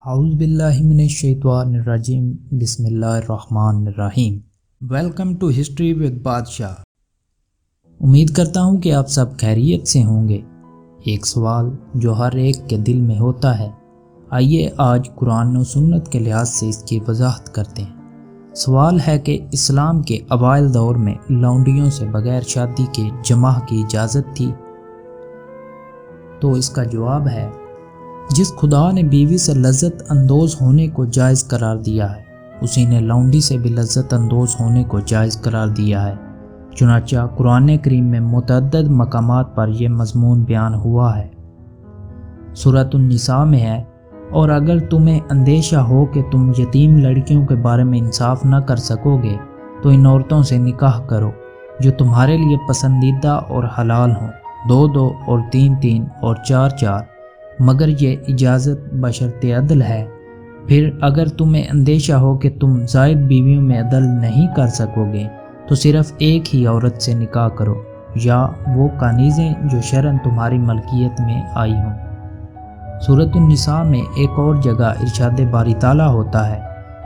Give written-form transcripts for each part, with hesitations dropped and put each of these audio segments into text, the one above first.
اعوذ باللہ من الشیطان الرجیم بسم اللہ الرحمن الرحیم۔ ویلکم ٹو ہسٹری ود بادشاہ۔ امید کرتا ہوں کہ آپ سب خیریت سے ہوں گے۔ ایک سوال جو ہر ایک کے دل میں ہوتا ہے، آئیے آج قرآن و سنت کے لحاظ سے اس کی وضاحت کرتے ہیں۔ سوال ہے کہ اسلام کے اوائل دور میں لونڈیوں سے بغیر شادی کے جمع کی اجازت تھی؟ تو اس کا جواب ہے، جس خدا نے بیوی سے لذت اندوز ہونے کو جائز قرار دیا ہے، اسی نے لونڈی سے بھی لذت اندوز ہونے کو جائز قرار دیا ہے۔ چنانچہ قرآن کریم میں متعدد مقامات پر یہ مضمون بیان ہوا ہے۔ سورۃ النساء میں ہے، اور اگر تمہیں اندیشہ ہو کہ تم یتیم لڑکیوں کے بارے میں انصاف نہ کر سکو گے تو ان عورتوں سے نکاح کرو جو تمہارے لیے پسندیدہ اور حلال ہوں، 2 اور 3 اور 4 مگر یہ اجازت بشرط عدل ہے۔ پھر اگر تمہیں اندیشہ ہو کہ تم زائد بیویوں میں عدل نہیں کر سکو گے تو صرف ایک ہی عورت سے نکاح کرو، یا وہ کنیزیں جو شرعاً تمہاری ملکیت میں آئی ہوں۔ سورۃ النساء میں ایک اور جگہ ارشاد باری تعالیٰ ہوتا ہے،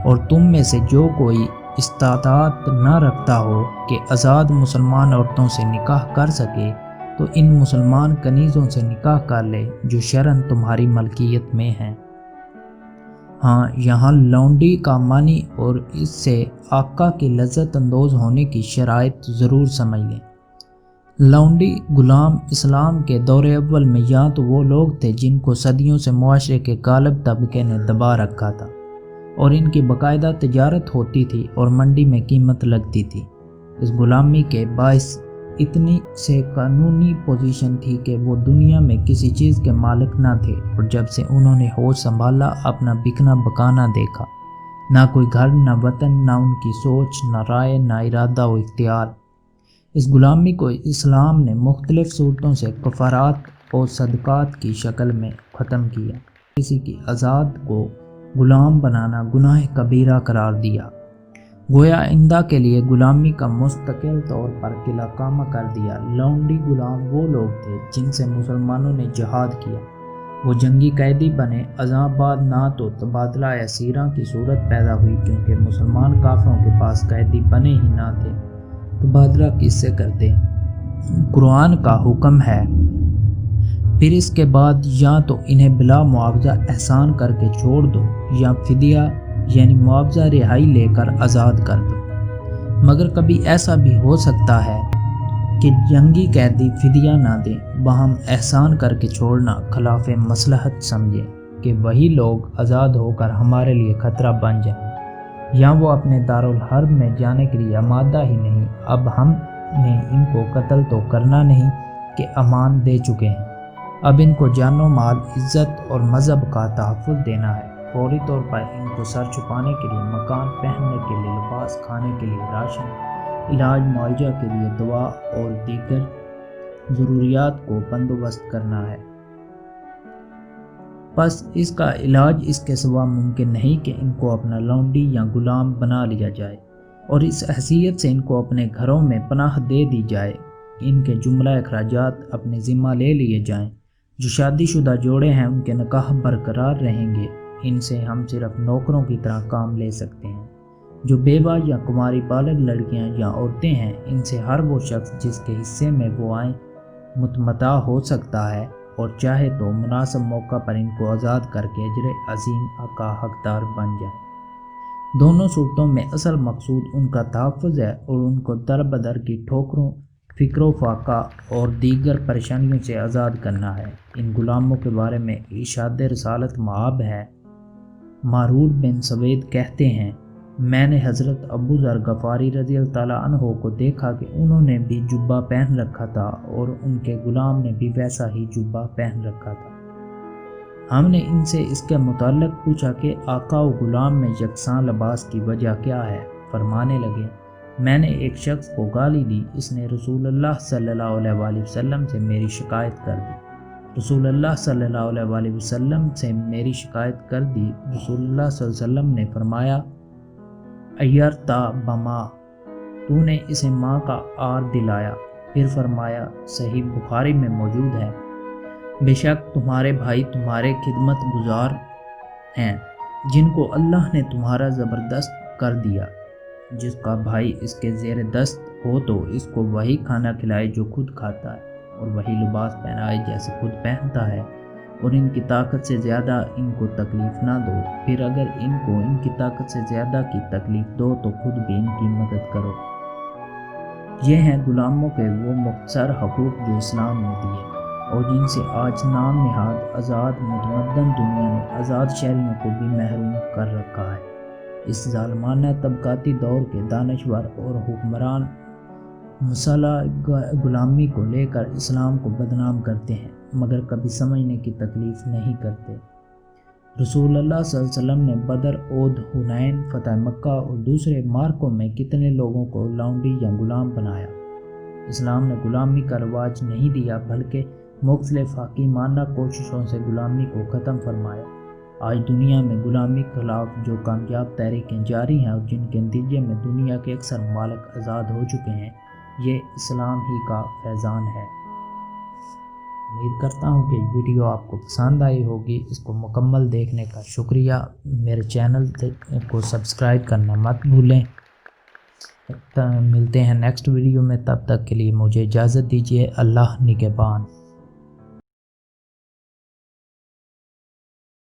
اور تم میں سے جو کوئی استطاعت نہ رکھتا ہو کہ آزاد مسلمان عورتوں سے نکاح کر سکے تو ان مسلمان کنیزوں سے نکاح کر لے جو شرعاً تمہاری ملکیت میں ہیں۔ ہاں، یہاں لونڈی کا معنی اور اس سے آقا کی لذت اندوز ہونے کی شرائط ضرور سمجھ لیں۔ لونڈی غلام اسلام کے دور اول میں یا تو وہ لوگ تھے جن کو صدیوں سے معاشرے کے غالب طبقے نے دبا رکھا تھا اور ان کی باقاعدہ تجارت ہوتی تھی اور منڈی میں قیمت لگتی تھی۔ اس غلامی کے باعث اتنی سے قانونی پوزیشن تھی کہ وہ دنیا میں کسی چیز کے مالک نہ تھے، اور جب سے انہوں نے ہوش سنبھالا اپنا بکنا بکانا دیکھا، نہ کوئی گھر، نہ وطن، نہ ان کی سوچ، نہ رائے، نہ ارادہ و اختیار۔ اس غلامی کو اسلام نے مختلف صورتوں سے کفارات اور صدقات کی شکل میں ختم کیا۔ کسی کی آزاد کو غلام بنانا گناہ کبیرہ قرار دیا، گویا آئندہ کے لیے غلامی کا مستقل طور پر قلعہ کامہ کر دیا۔ لونڈی غلام وہ لوگ تھے جن سے مسلمانوں نے جہاد کیا، وہ جنگی قیدی بنے، ازاں بعد نہ تو تبادلہ اسیروں کی صورت پیدا ہوئی کیونکہ مسلمان کافروں کے پاس قیدی بنے ہی نہ تھے، تبادلہ کس سے کرتے؟ قرآن کا حکم ہے، پھر اس کے بعد یا تو انہیں بلا معاوضہ احسان کر کے چھوڑ دو یا فدیہ یعنی معاوضہ رہائی لے کر آزاد کر دو۔ مگر کبھی ایسا بھی ہو سکتا ہے کہ جنگی قیدی فدیہ نہ دیں، باہم احسان کر کے چھوڑنا خلاف مصلحت سمجھے کہ وہی لوگ آزاد ہو کر ہمارے لیے خطرہ بن جائیں، یا وہ اپنے دارالحرب میں جانے کے لیے آمادہ ہی نہیں، اب ہم نے ان کو قتل تو کرنا نہیں کہ امان دے چکے ہیں، اب ان کو جان و مال، عزت اور مذہب کا تحفظ دینا ہے۔ فوری طور پر ان کو سر چھپانے کے لیے مکان، پہننے کے لیے لباس، کھانے کے لیے راشن، علاج معالجہ کے لیے دوا اور دیگر ضروریات کو بندوبست کرنا ہے۔ پس اس کا علاج اس کے سوا ممکن نہیں کہ ان کو اپنا لونڈی یا غلام بنا لیا جائے اور اس حیثیت سے ان کو اپنے گھروں میں پناہ دے دی جائے، ان کے جملہ اخراجات اپنے ذمہ لے لیے جائیں۔ جو شادی شدہ جوڑے ہیں ان کے نکاح برقرار رہیں گے، ان سے ہم صرف نوکروں کی طرح کام لے سکتے ہیں۔ جو بیوہ یا کماری بالغ لڑکیاں یا عورتیں ہیں، ان سے ہر وہ شخص جس کے حصے میں وہ آئیں متمتع ہو سکتا ہے، اور چاہے تو مناسب موقع پر ان کو آزاد کر کے اجر عظیم کا حقدار بن جائے۔ دونوں صورتوں میں اصل مقصود ان کا تحفظ ہے اور ان کو در بدر کی ٹھوکروں، فقر و فاقہ اور دیگر پریشانیوں سے آزاد کرنا ہے۔ ان غلاموں کے بارے میں ارشاد رسالت مآب ہے۔ مارور بن سوید کہتے ہیں، میں نے حضرت ابو ذر غفاری رضی اللہ تعالیٰ عنہ کو دیکھا کہ انہوں نے بھی جبہ پہن رکھا تھا اور ان کے غلام نے بھی ویسا ہی جبہ پہن رکھا تھا۔ ہم نے ان سے اس کے متعلق پوچھا کہ آقا و غلام میں یکساں لباس کی وجہ کیا ہے؟ فرمانے لگے، میں نے ایک شخص کو گالی دی، اس نے رسول اللہ صلی اللہ علیہ وآلہ وسلم سے میری شکایت کر دی۔ رسول اللہ صلی اللہ علیہ وآلہ وسلم سے میری شکایت کر دی۔ رسول اللہ صلی اللہ علیہ وسلم نے فرمایا، ایرتا بما، تو نے اسے ماں کا آر دلایا۔ پھر فرمایا، صحیح بخاری میں موجود ہے، بے شک تمہارے بھائی تمہارے خدمت گزار ہیں جن کو اللہ نے تمہارا زبردست کر دیا۔ جس کا بھائی اس کے زیر دست ہو تو اس کو وہی کھانا کھلائے جو خود کھاتا ہے، اور وہی لباس پہنائے جیسے خود پہنتا ہے، اور ان کی طاقت سے زیادہ ان کو تکلیف نہ دو۔ پھر اگر ان کو ان کی طاقت سے زیادہ کی تکلیف دو تو خود بھی ان کی مدد کرو۔ یہ ہیں غلاموں کے وہ مختصر حقوق جو اسلام نے دیے، اور جن سے آج نام نہاد آزاد متمدن دنیا نے آزاد شہریوں کو بھی محروم کر رکھا ہے۔ اس ظالمانہ طبقاتی دور کے دانشور اور حکمران مسلح غلامی کو لے کر اسلام کو بدنام کرتے ہیں، مگر کبھی سمجھنے کی تکلیف نہیں کرتے۔ رسول اللہ صلی اللہ علیہ وسلم نے بدر، احد، حنین، فتح مکہ اور دوسرے مارکوں میں کتنے لوگوں کو لونڈی یا غلام بنایا۔ اسلام نے غلامی کا رواج نہیں دیا، بلکہ مختلف حکیمانہ کوششوں سے غلامی کو ختم فرمایا۔ آج دنیا میں غلامی کے خلاف جو کامیاب تحریکیں جاری ہیں اور جن کے نتیجے میں دنیا کے اکثر ممالک آزاد ہو چکے ہیں، یہ اسلام ہی کا فیضان ہے۔ امید کرتا ہوں کہ ویڈیو آپ کو پسند آئی ہوگی۔ اس کو مکمل دیکھنے کا شکریہ۔ میرے چینل کو سبسکرائب کرنا مت بھولیں۔ ملتے ہیں نیکسٹ ویڈیو میں، تب تک کے لیے مجھے اجازت دیجیے۔ اللہ نگہبان۔